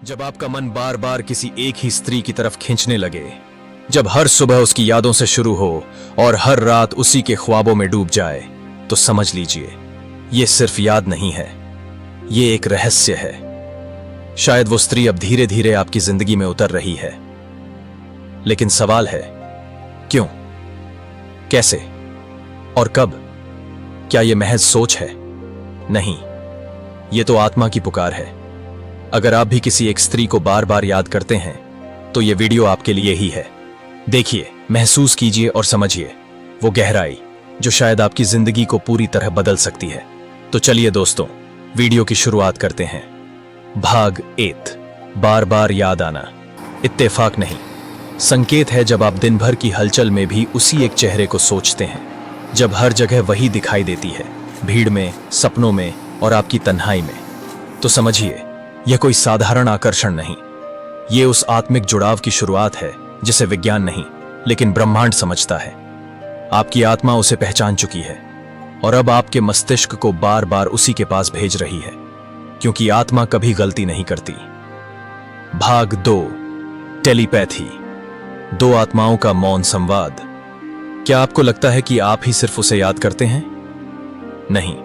जब आपका मन बार बार किसी एक ही स्त्री की तरफ खींचने लगे, जब हर सुबह उसकी यादों से शुरू हो और हर रात उसी के ख्वाबों में डूब जाए, तो समझ लीजिए ये सिर्फ याद नहीं है, ये एक रहस्य है। शायद वो स्त्री अब धीरे धीरे आपकी जिंदगी में उतर रही है। लेकिन सवाल है, क्यों, कैसे और कब? क्या यह महज सोच है? नहीं, यह तो आत्मा की पुकार है। अगर आप भी किसी एक स्त्री को बार बार याद करते हैं, तो यह वीडियो आपके लिए ही है। देखिए, महसूस कीजिए और समझिए वो गहराई जो शायद आपकी जिंदगी को पूरी तरह बदल सकती है। तो चलिए दोस्तों, वीडियो की शुरुआत करते हैं। भाग 8, बार बार याद आना। इत्तेफाक नहीं, संकेत है जब आप दिन भर की हलचल में भी उसी एक चेहरे को सोचते हैं, जब हर जगह वही दिखाई देती है, भीड़ में, सपनों में और आपकी तन्हाई में। तो समझिए, यह कोई साधारण आकर्षण नहीं, यह उस आत्मिक जुड़ाव की शुरुआत है जिसे विज्ञान नहीं, लेकिन ब्रह्मांड समझता है। आपकी आत्मा उसे पहचान चुकी है और अब आपके मस्तिष्क को बार बार उसी के पास भेज रही है, क्योंकि आत्मा कभी गलती नहीं करती। भाग 2, टेलीपैथी। दो आत्माओं का मौन संवाद। क्या आपको लगता है कि आप ही सिर्फ उसे याद करते हैं? नहीं,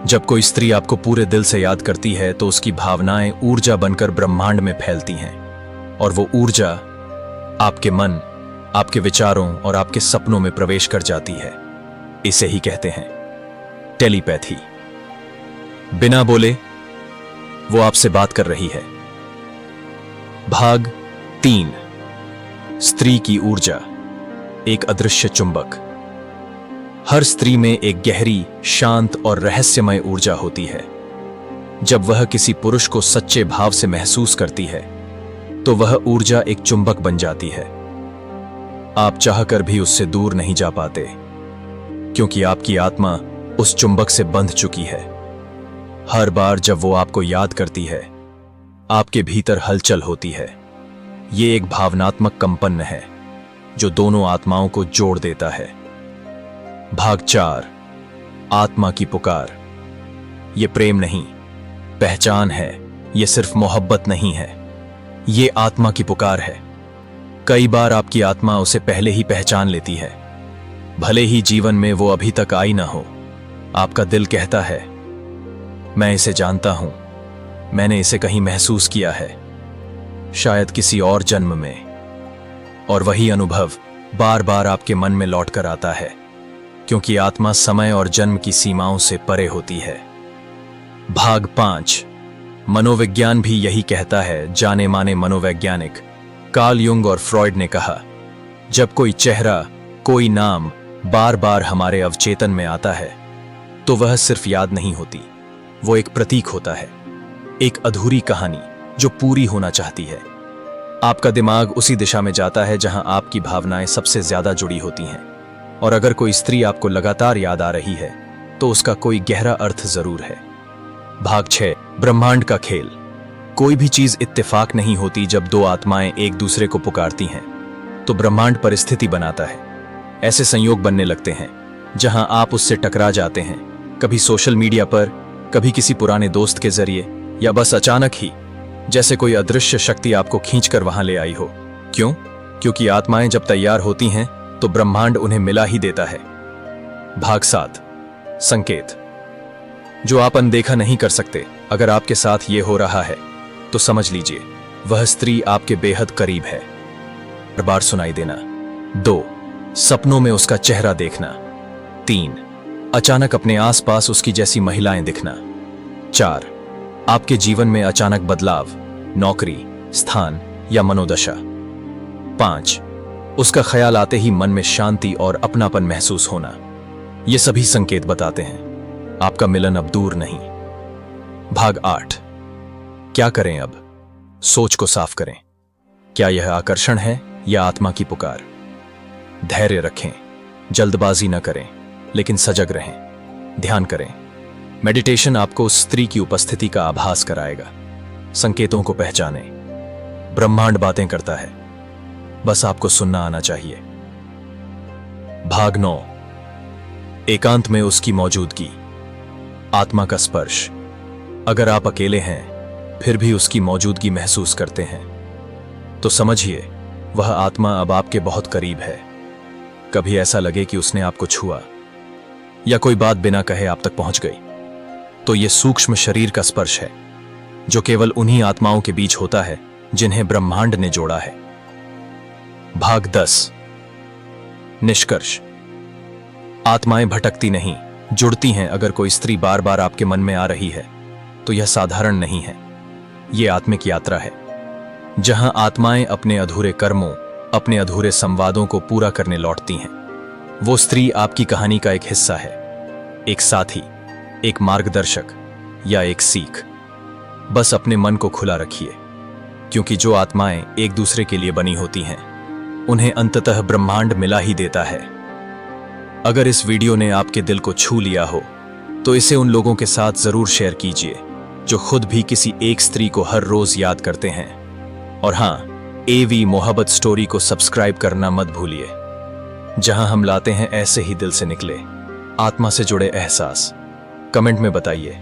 जब कोई स्त्री आपको पूरे दिल से याद करती है, तो उसकी भावनाएं ऊर्जा बनकर ब्रह्मांड में फैलती हैं, और वो ऊर्जा आपके मन, आपके विचारों और आपके सपनों में प्रवेश कर जाती है। इसे ही कहते हैं टेलीपैथी। बिना बोले वो आपसे बात कर रही है। भाग 3, स्त्री की ऊर्जा, एक अदृश्य चुंबक। हर स्त्री में एक गहरी, शांत और रहस्यमय ऊर्जा होती है। जब वह किसी पुरुष को सच्चे भाव से महसूस करती है, तो वह ऊर्जा एक चुंबक बन जाती है। आप चाहकर भी उससे दूर नहीं जा पाते, क्योंकि आपकी आत्मा उस चुंबक से बंध चुकी है। हर बार जब वो आपको याद करती है, आपके भीतर हलचल होती है। ये एक भावनात्मक कंपन है जो दोनों आत्माओं को जोड़ देता है। भाग 4, आत्मा की पुकार। ये प्रेम नहीं, पहचान है। ये सिर्फ मोहब्बत नहीं है, ये आत्मा की पुकार है। कई बार आपकी आत्मा उसे पहले ही पहचान लेती है, भले ही जीवन में वो अभी तक आई ना हो। आपका दिल कहता है, मैं इसे जानता हूं, मैंने इसे कहीं महसूस किया है, शायद किसी और जन्म में। और वही अनुभव बार बार आपके मन में लौट कर आता है, क्योंकि आत्मा समय और जन्म की सीमाओं से परे होती है। भाग 5, मनोविज्ञान भी यही कहता है। जाने माने मनोवैज्ञानिक कार्ल युंग और फ्रॉइड ने कहा, जब कोई चेहरा, कोई नाम बार बार हमारे अवचेतन में आता है, तो वह सिर्फ याद नहीं होती, वो एक प्रतीक होता है, एक अधूरी कहानी जो पूरी होना चाहती है। आपका दिमाग उसी दिशा में जाता है जहां आपकी भावनाएं सबसे ज्यादा जुड़ी होती हैं। और अगर कोई स्त्री आपको लगातार याद आ रही है, तो उसका कोई गहरा अर्थ जरूर है। भाग 6, ब्रह्मांड का खेल। कोई भी चीज इत्तेफाक नहीं होती। जब दो आत्माएं एक दूसरे को पुकारती हैं, तो ब्रह्मांड परिस्थिति बनाता है। ऐसे संयोग बनने लगते हैं जहां आप उससे टकरा जाते हैं, कभी सोशल मीडिया पर, कभी किसी पुराने दोस्त के जरिए, या बस अचानक ही, जैसे कोई अदृश्य शक्ति आपको खींचकर वहां ले आई हो। क्यों? क्योंकि आत्माएं जब तैयार होती हैं, तो ब्रह्मांड उन्हें मिला ही देता है। भाग 7, संकेत। जो आप अनदेखा नहीं कर सकते। अगर आपके साथ ये हो रहा है, तो समझ लीजिए वह स्त्री आपके बेहद करीब है। बार बार सुनाई देना। 2, सपनों में उसका चेहरा देखना। 3, अचानक अपने आसपास उसकी जैसी महिलाएं दिखना। 4, आपके जीवन में अचानक बदलाव, नौकरी, स्थान या मनोदशा। 5, उसका ख्याल आते ही मन में शांति और अपनापन महसूस होना। ये सभी संकेत बताते हैं आपका मिलन अब दूर नहीं। भाग 8, क्या करें अब? सोच को साफ करें। क्या यह आकर्षण है या आत्मा की पुकार? धैर्य रखें, जल्दबाजी न करें, लेकिन सजग रहें, ध्यान करें। मेडिटेशन आपको उस स्त्री की उपस्थिति का आभास कराएगा। संकेतों को पहचानें। ब्रह्मांड बातें करता है, बस आपको सुनना आना चाहिए। भाग 9, एकांत में उसकी मौजूदगी। आत्मा का स्पर्श। अगर आप अकेले हैं, फिर भी उसकी मौजूदगी महसूस करते हैं, तो समझिए वह आत्मा अब आपके बहुत करीब है। कभी ऐसा लगे कि उसने आपको छुआ या कोई बात बिना कहे आप तक पहुंच गई, तो यह सूक्ष्म शरीर का स्पर्श है जो केवल उन्हीं आत्माओं के बीच होता है जिन्हें ब्रह्मांड ने जोड़ा है। भाग 10। निष्कर्ष। आत्माएं भटकती नहीं, जुड़ती हैं। अगर कोई स्त्री बार बार आपके मन में आ रही है तो यह साधारण नहीं है, यह आत्मिक यात्रा है जहां आत्माएं अपने अधूरे कर्मों, अपने अधूरे संवादों को पूरा करने लौटती हैं। वो स्त्री आपकी कहानी का एक हिस्सा है, एक साथी, एक मार्गदर्शक या एक सीख। बस अपने मन को खुला रखिए, क्योंकि जो आत्माएं एक दूसरे के लिए बनी होती हैं उन्हें अंततः ब्रह्मांड मिला ही देता है। अगर इस वीडियो ने आपके दिल को छू लिया हो तो इसे उन लोगों के साथ जरूर शेयर कीजिए जो खुद भी किसी एक स्त्री को हर रोज याद करते हैं। और हां, AV मोहब्बत स्टोरी को सब्सक्राइब करना मत भूलिए, जहां हम लाते हैं ऐसे ही दिल से निकले आत्मा से जुड़े एहसास। कमेंट में बताइए